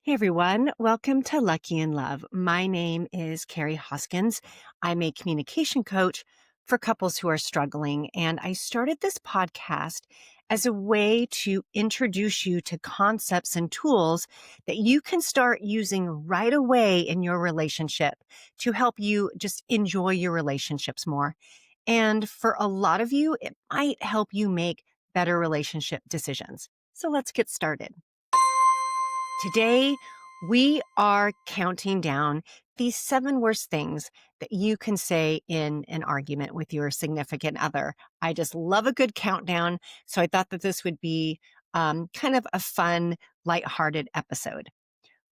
Hey everyone, welcome to Lucky in Love. My name is Kari Hoskins. I'm a communication coach for couples who are struggling, and I started this podcast as a way to introduce you to concepts and tools that you can start using right away in your relationship to help you just enjoy your relationships more. And for a lot of you, it might help you make better relationship decisions. So let's get started. Today, we are counting down these 7 worst things that you can say in an argument with your significant other. I just love a good countdown. So I thought that this would be kind of a fun, lighthearted episode.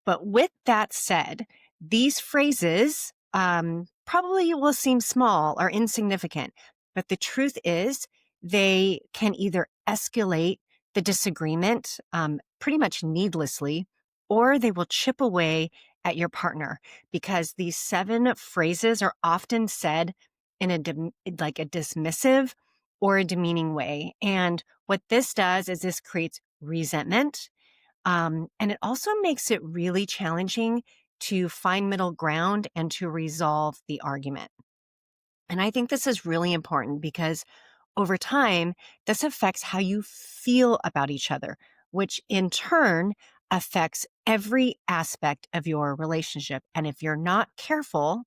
But with that said, these phrases probably will seem small or insignificant, but the truth is they can either escalate the disagreement pretty much needlessly, or they will chip away at your partner because these 7 phrases are often said in like a dismissive or a demeaning way. And what this does is this creates resentment, and it also makes it really challenging to find middle ground and to resolve the argument. And I think this is really important because over time, this affects how you feel about each other, which in turn affects every aspect of your relationship. And if you're not careful,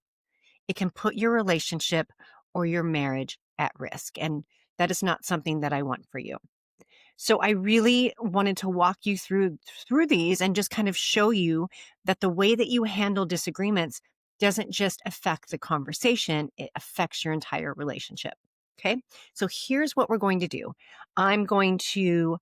it can put your relationship or your marriage at risk. And that is not something that I want for you. So I really wanted to walk you through these and just kind of show you that the way that you handle disagreements doesn't just affect the conversation, it affects your entire relationship. Okay. So here's what we're going to do. I'm going to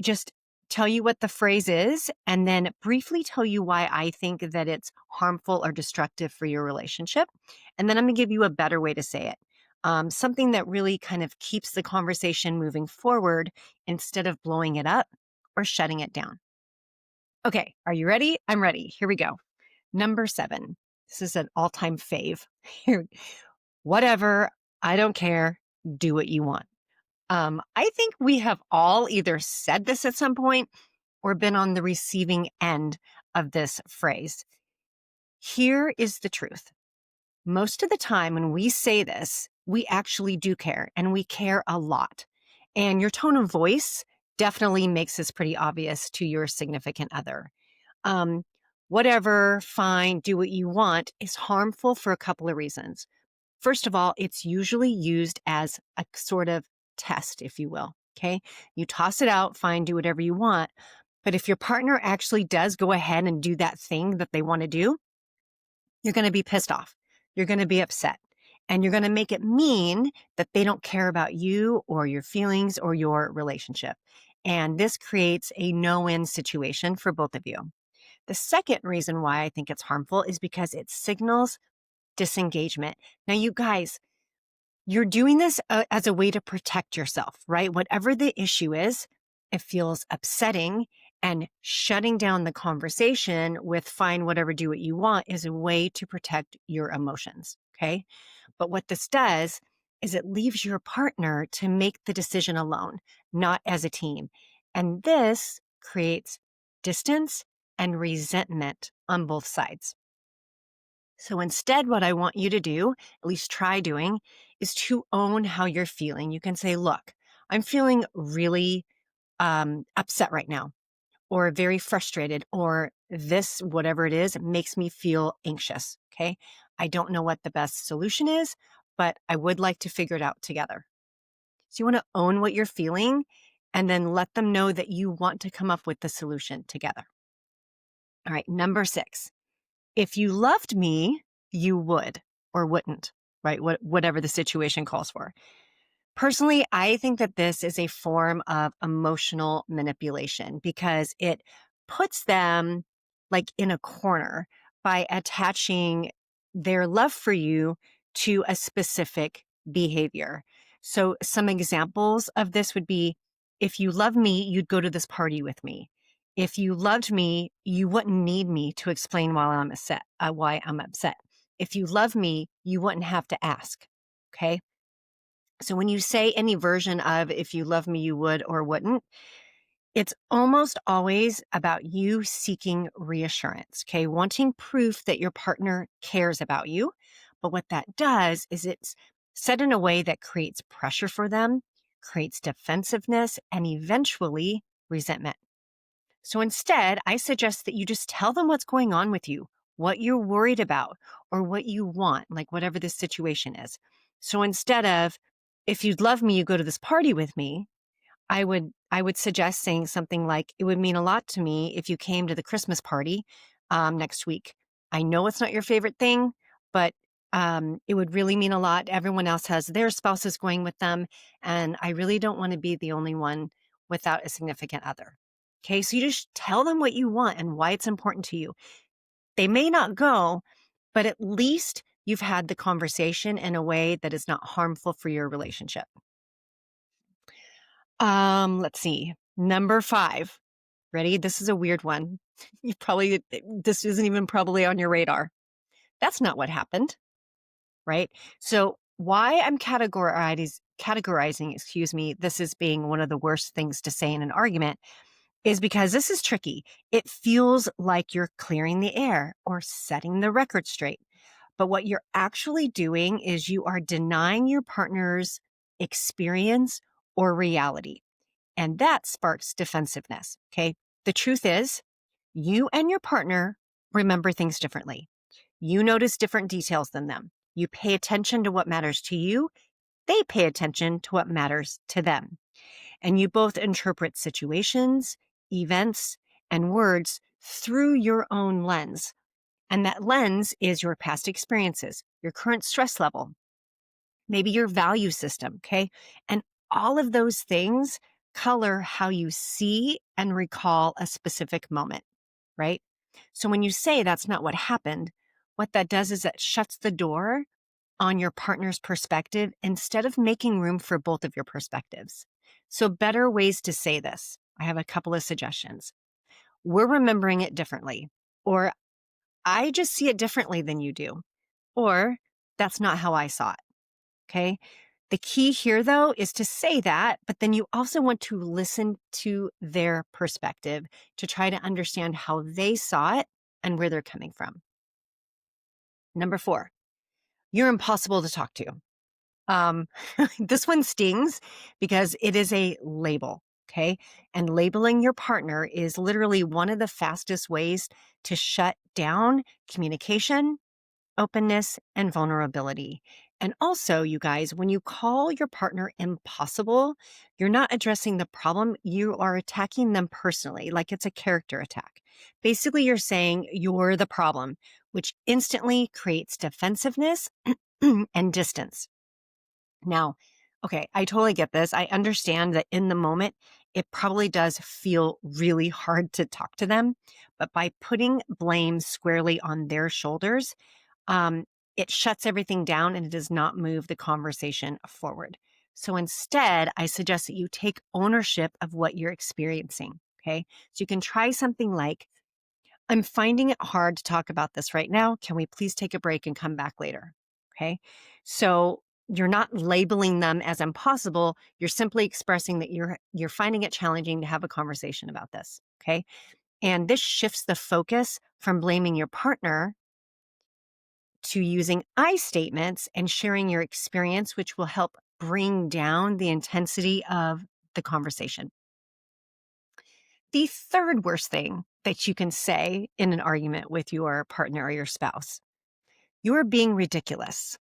just tell you what the phrase is and then briefly tell you why I think that it's harmful or destructive for your relationship. And then I'm going to give you a better way to say it. Something that really kind of keeps the conversation moving forward instead of blowing it up or shutting it down. Okay, are you ready? I'm ready. Here we go. Number 7. This is an all-time fave. Here, whatever, I don't care, do what you want. I think we have all either said this at some point or been on the receiving end of this phrase. Here is the truth. Most of the time when we say this, we actually do care and we care a lot. And your tone of voice definitely makes this pretty obvious to your significant other. Um, Whatever, fine, do what you want is harmful for a couple of reasons. First of all, it's usually used as a sort of test, if you will. Okay. You toss it out, fine, do whatever you want. But if your partner actually does go ahead and do that thing that they want to do, you're going to be pissed off. You're going to be upset. And you're going to make it mean that they don't care about you or your feelings or your relationship. And this creates a no-win situation for both of you. The second reason why I think it's harmful is because it signals disengagement. Now, you guys, you're doing this as a way to protect yourself, right? Whatever the issue is, it feels upsetting, and shutting down the conversation with fine, whatever, do what you want is a way to protect your emotions. Okay. But what this does is it leaves your partner to make the decision alone, not as a team. And this creates distance and resentment on both sides. So instead, what I want you to do, at least try doing, is to own how you're feeling. You can say, look, I'm feeling really upset right now, or very frustrated, or this, whatever it is, it makes me feel anxious. Okay. I don't know what the best solution is, but I would like to figure it out together. So you want to own what you're feeling and then let them know that you want to come up with the solution together. All right. Number 6. If you loved me, you would or wouldn't, right? Whatever the situation calls for. Personally, I think that this is a form of emotional manipulation because it puts them like in a corner by attaching their love for you to a specific behavior. So some examples of this would be, if you love me, you'd go to this party with me. If you loved me, you wouldn't need me to explain why I'm upset. If you love me, you wouldn't have to ask. Okay. So when you say any version of if you love me, you would or wouldn't, It's almost always about you seeking reassurance, okay? Wanting proof that your partner cares about you. But what that does is it's said in a way that creates pressure for them, creates defensiveness, and eventually resentment. So instead, I suggest that you just tell them what's going on with you, what you're worried about, or what you want, like whatever the situation is. So instead of, if you'd love me, you go to this party with me, I would suggest saying something like, "It would mean a lot to me if you came to the Christmas party next week. I know it's not your favorite thing, but it would really mean a lot. Everyone else has their spouses going with them, and I really don't want to be the only one without a significant other." Okay, so you just tell them what you want and why it's important to you. They may not go, but at least you've had the conversation in a way that is not harmful for your relationship. Let's see. Number 5. Ready? This is a weird one. This isn't even probably on your radar. That's not what happened, right? So why I'm categorizing, excuse me, this as being one of the worst things to say in an argument is because this is tricky. It feels like you're clearing the air or setting the record straight. But what you're actually doing is you are denying your partner's experience or reality. And that sparks defensiveness. Okay. The truth is, you and your partner remember things differently. You notice different details than them. You pay attention to what matters to you. They pay attention to what matters to them. And you both interpret situations, events, and words through your own lens. And that lens is your past experiences, your current stress level, maybe your value system, okay? And all of those things color how you see and recall a specific moment, right? So when you say that's not what happened, what that does is it shuts the door on your partner's perspective instead of making room for both of your perspectives. So better ways to say this. I have a couple of suggestions. We're remembering it differently, or I just see it differently than you do, or that's not how I saw it. Okay. The key here, though, is to say that, but then you also want to listen to their perspective to try to understand how they saw it and where they're coming from. Number 4, you're impossible to talk to. Um, this one stings because it is a label. Okay. And labeling your partner is literally one of the fastest ways to shut down communication, openness, and vulnerability. And also, you guys, when you call your partner impossible, you're not addressing the problem. You are attacking them personally, like it's a character attack. Basically, you're saying you're the problem, which instantly creates defensiveness and distance. Now, okay, I totally get this. I understand that in the moment, it probably does feel really hard to talk to them. But by putting blame squarely on their shoulders, um, it shuts everything down and it does not move the conversation forward. So instead, I suggest that you take ownership of what you're experiencing. Okay. So you can try something like, "I'm finding it hard to talk about this right now. Can we please take a break and come back later?" Okay. So you're not labeling them as impossible. You're simply expressing that you're finding it challenging to have a conversation about this. Okay. And this shifts the focus from blaming your partner to using I statements and sharing your experience, which will help bring down the intensity of the conversation. The third worst thing that you can say in an argument with your partner or your spouse, "You're being ridiculous."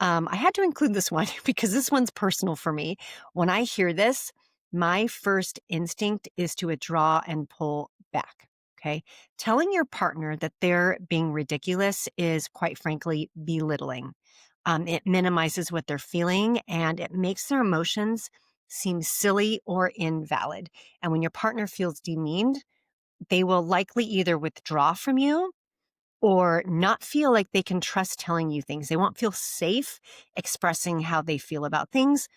I had to include this one because this one's personal for me. When I hear this, my first instinct is to withdraw and pull back. Okay. Telling your partner that they're being ridiculous is quite frankly belittling. It minimizes what they're feeling and it makes their emotions seem silly or invalid. And when your partner feels demeaned, they will likely either withdraw from you or not feel like they can trust telling you things. They won't feel safe expressing how they feel about things,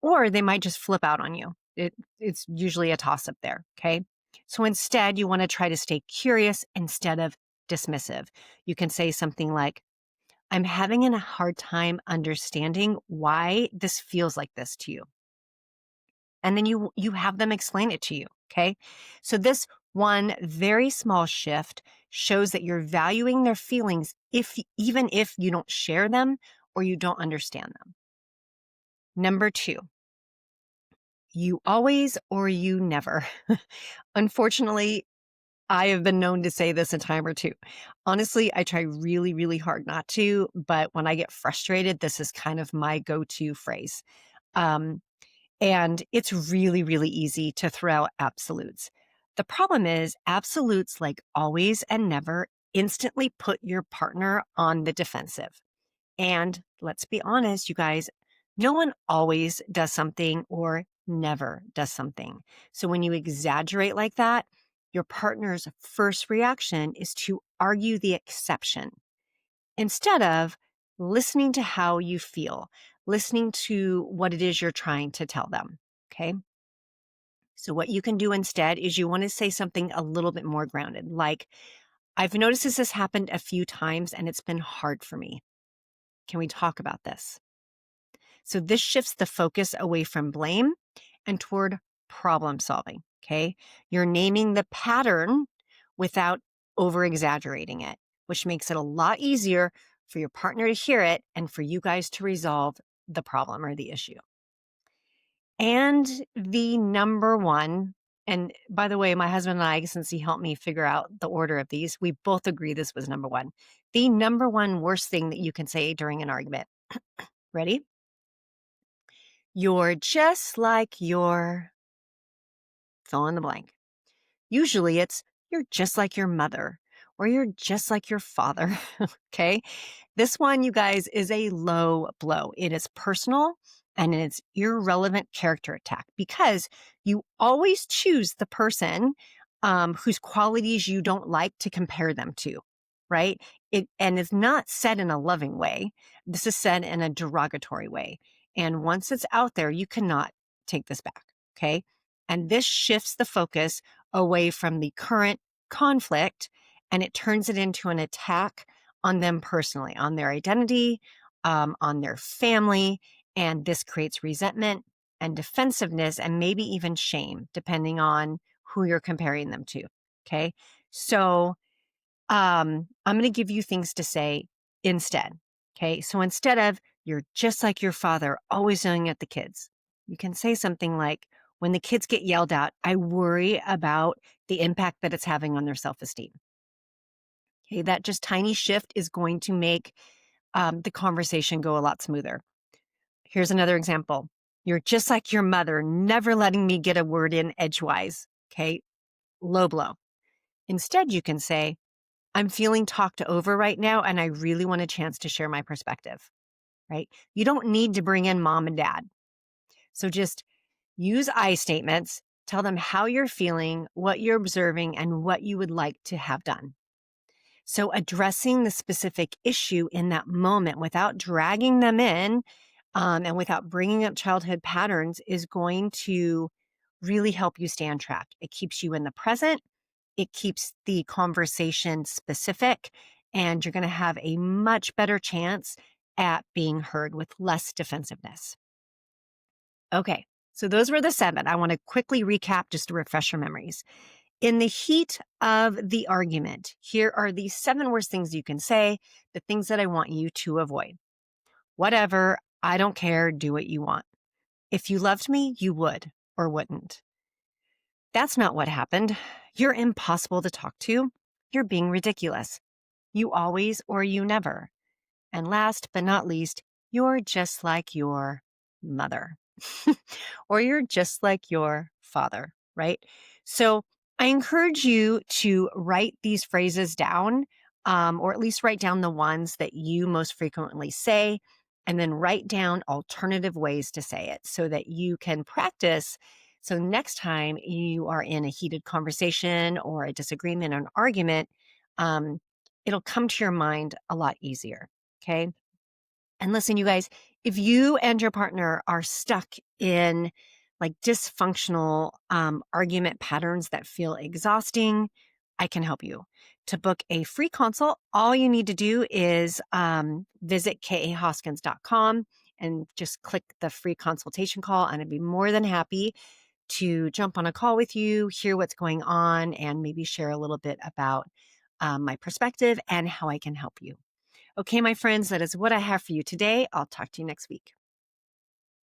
or they might just flip out on you. It's usually a toss up there. Okay. So instead, you want to try to stay curious instead of dismissive. You can say something like, "I'm having a hard time understanding why this feels like this to you." And then you have them explain it to you. Okay. So this one very small shift shows that you're valuing their feelings even if you don't share them or you don't understand them. Number 2, you always or you never. Unfortunately, I have been known to say this a time or two. Honestly, I try really, really hard not to, but when I get frustrated, this is kind of my go-to phrase. Um, and it's really, really easy to throw out absolutes. The problem is absolutes like always and never instantly put your partner on the defensive. And let's be honest, you guys, no one always does something or never does something. So when you exaggerate like that, your partner's first reaction is to argue the exception instead of listening to how you feel, listening to what it is you're trying to tell them. Okay. So what you can do instead is you want to say something a little bit more grounded, like, I've noticed this has happened a few times and it's been hard for me. Can we talk about this? So this shifts the focus away from blame and toward problem solving. Okay. You're naming the pattern without over exaggerating it, which makes it a lot easier for your partner to hear it and for you guys to resolve the problem or the issue. And the number one, and by the way, my husband and I, since he helped me figure out the order of these, we both agree this was number one. The number one worst thing that you can say during an argument. Ready? You're just like your fill in the blank. Usually it's you're just like your mother or you're just like your father. Okay. This one, you guys, is a low blow. It is personal and it's irrelevant character attack because you always choose the person whose qualities you don't like to compare them to, right? And it's not said in a loving way. This is said in a derogatory way. And once it's out there, you cannot take this back. Okay. And this shifts the focus away from the current conflict and it turns it into an attack on them personally, on their identity, on their family. And this creates resentment and defensiveness and maybe even shame, depending on who you're comparing them to. Okay. So I'm going to give you things to say instead. Okay. So instead of you're just like your father, always yelling at the kids, you can say something like, when the kids get yelled at, I worry about the impact that it's having on their self-esteem. Okay. That just tiny shift is going to make the conversation go a lot smoother. Here's another example. You're just like your mother, never letting me get a word in edgewise. Okay. Low blow. Instead, you can say, I'm feeling talked over right now, and I really want a chance to share my perspective, right? You don't need to bring in mom and dad. So just use I statements, tell them how you're feeling, what you're observing, and what you would like to have done. So addressing the specific issue in that moment without dragging them in and without bringing up childhood patterns is going to really help you stay on track. It keeps you in the present. It keeps the conversation specific, and you're going to have a much better chance at being heard with less defensiveness. Okay, so those were the 7. I want to quickly recap just to refresh your memories. In the heat of the argument, here are the 7 worst things you can say, the things that I want you to avoid. Whatever, I don't care, do what you want. If you loved me, you would or wouldn't. That's not what happened. You're impossible to talk to. You're being ridiculous. You always or you never. And last but not least, you're just like your mother or you're just like your father, right? So I encourage you to write these phrases down, or at least write down the ones that you most frequently say, and then write down alternative ways to say it so that you can practice. So next time you are in a heated conversation or a disagreement or an argument, it'll come to your mind a lot easier. Okay. And listen, you guys, if you and your partner are stuck in like dysfunctional argument patterns that feel exhausting, I can help you. To book a free consult, all you need to do is visit kahoskins.com and just click the free consultation call. And I'd be more than happy to jump on a call with you, hear what's going on, and maybe share a little bit about my perspective and how I can help you. Okay, my friends, that is what I have for you today. I'll talk to you next week.